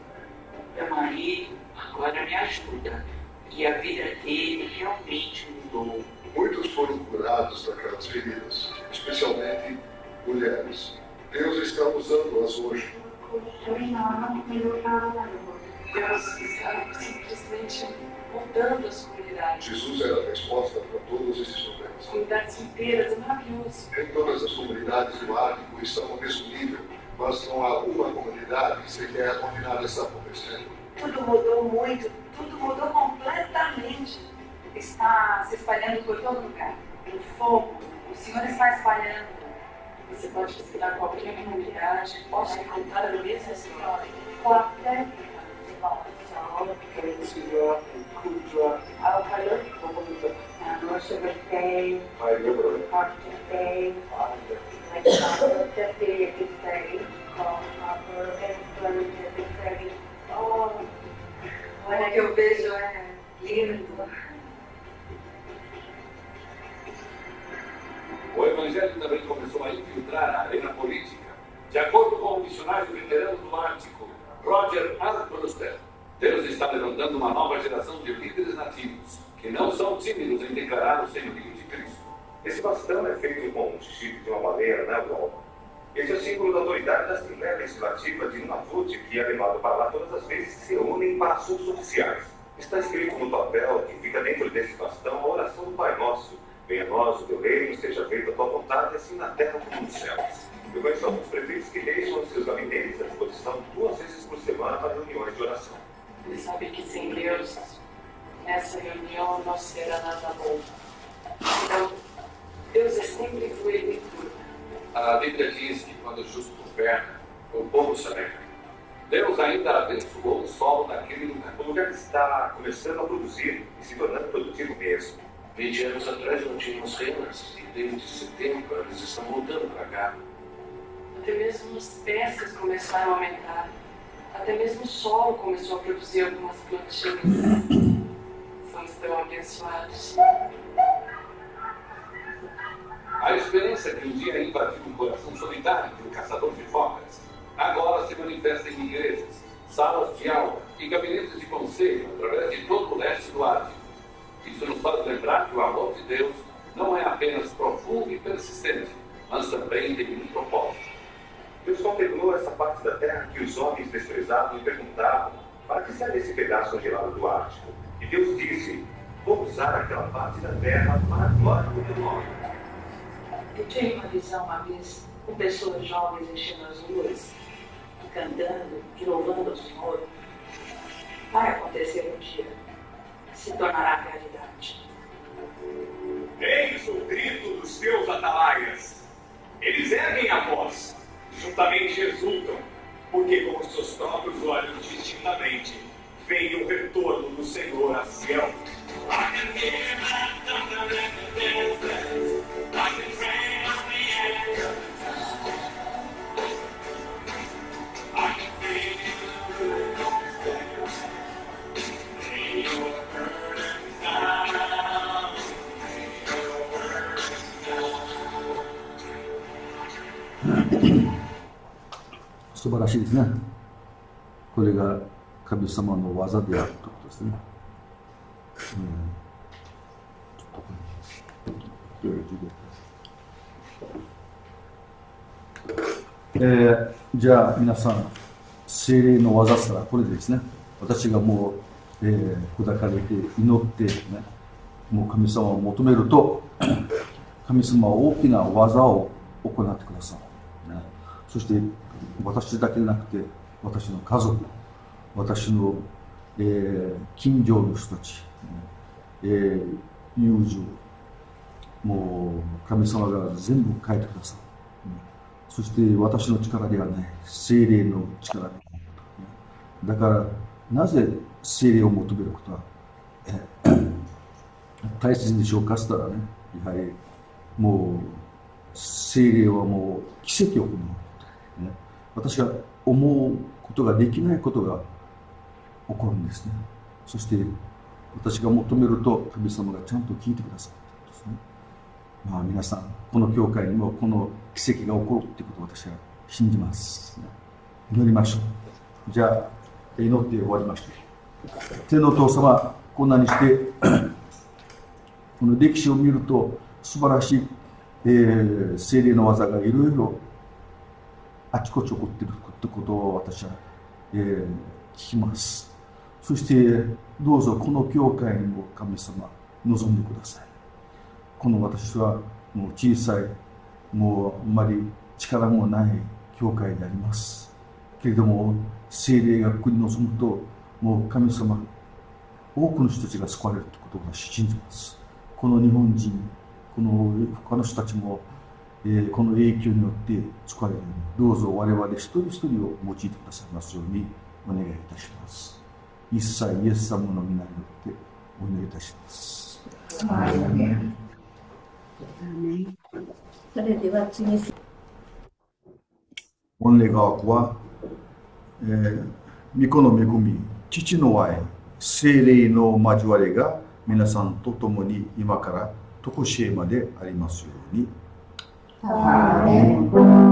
Meu marido agora me ajuda. E a vida dele realmente mudou.
Muitos foram curados daquelas feridas, especialmente mulheres. Deus está usando-as hoje.
Deus está simplesmente mudando as comunidades.
Jesus é a resposta para todos esses problemas.
Comunidades inteiras, é maravilhoso.
Nem todas as comunidades do Ático estão no mesmo nível, mas não há uma comunidade que sequer onde nada está acontecendo.
Tudo mudou muito, tudo mudou completamente. Está se espalhando por todo lugar. O fogo, o Senhor está espalhando.
Você pode visitar qualquer comunidade, pode contar a mesma história.
Qualquer olha que eu vejo, é lindo.
O evangelho também começou a infiltrar a arena política. De acordo com o missionário veterano do Ártico, Roger Armbruster, Deus está levantando uma nova geração de líderes nativos que não são tímidos em declarar o senhorio de Cristo.
Esse bastão é feito com o chifre de uma baleia na Europa. Esse é o símbolo da autoridade da Assembleia Legislativa de Nunavut, que é levado para lá todas as vezes que se reúnem para assuntos oficiais. Está escrito no papel que fica dentro desse bastão a oração do Pai Nosso. Venha a nós o teu reino, seja feita a tua vontade, assim na terra como nos céus. Eu conheço alguns prefeitos que deixam os seus gabinetes à disposição 2 vezes por semana para reuniões de oração.
Ele sabe que sem Deus, essa reunião não será nada bom. Então, Deus é sempre fluido em tudo.
A Bíblia diz que quando o justo governa, o povo se alegra. Deus ainda abençoou o solo daquele lugar.
O lugar está começando a produzir e se tornando produtivo mesmo.
20 anos atrás não tínhamos renas e desde setembro eles estão mudando para cá.
Até mesmo as pescas começaram a aumentar. Até mesmo o solo começou a produzir algumas plantinhas. Somos tão abençoados.
A esperança que um dia invadiu o coração solitário de um caçador de focas, agora se manifesta em igrejas, salas de aula e gabinetes de conselho através de todo o leste do Ártico. Isso nos faz lembrar que o amor de Deus não é apenas profundo e persistente, mas também tem um propósito.
Deus contemplou essa parte da terra que os homens desprezavam e perguntavam: para que serve esse pedaço congelado do Ártico? E Deus disse: vou usar aquela parte da terra para a glória do meu nome.
Eu tive uma visão uma vez com pessoas jovens enchendo as ruas, cantando e louvando ao Senhor. Vai acontecer um dia, se tornará realidade.
Eis o grito dos teus atalaias. Eles erguem a voz, juntamente exultam, porque com os seus próprios olhos distintamente veem o retorno do Senhor a Sião.
素晴らしいですね。これが神様の技であるということですね。じゃあ皆さん、聖霊の技したらこれでですね、私がもう、砕かれて祈ってね、もう神様を求めると、神様は大きな技を行ってくださる、ね。そして私だけでなくて、私の家族、私の、近所の人たち、友情、もう神様が全部変えてくださる。そして私の力ではない、聖霊の力である。だからなぜ聖霊を求めることは大切でしょうかと言ったらね、やはりもう聖霊はもう奇跡を行う、ね、私が思うことができないことが起こるんですね。そして私が求めると神様がちゃんと聞いてくださるんですね。まあ皆さん、この教会にもこの奇跡が起こるということを私は信じます、ね。祈りましょう。じゃあ祈って終わりました。天のお父様、こんなにしてこの歴史を見ると素晴らしい、聖霊の技がいろいろあちこち起こっているということを私は、聞きます。そしてどうぞこの教会にも神様望んでください。この私はもう小さい、もうあんまり力もない教会でありますけれども、聖霊がここに望むともう神様、多くの人たちが救われるということを私信じます。この日本人、この他の人たちも、この影響によって救われるように、どうぞ我々一人一人を用いてくださいますようにお願いいたします。一切イエス様の皆によってお願いいたします。
それでは次、
御礼がわくは、御子の恵み、父の愛、聖霊の交わりが皆さんと共に今から常しえまでありますように。アーメン。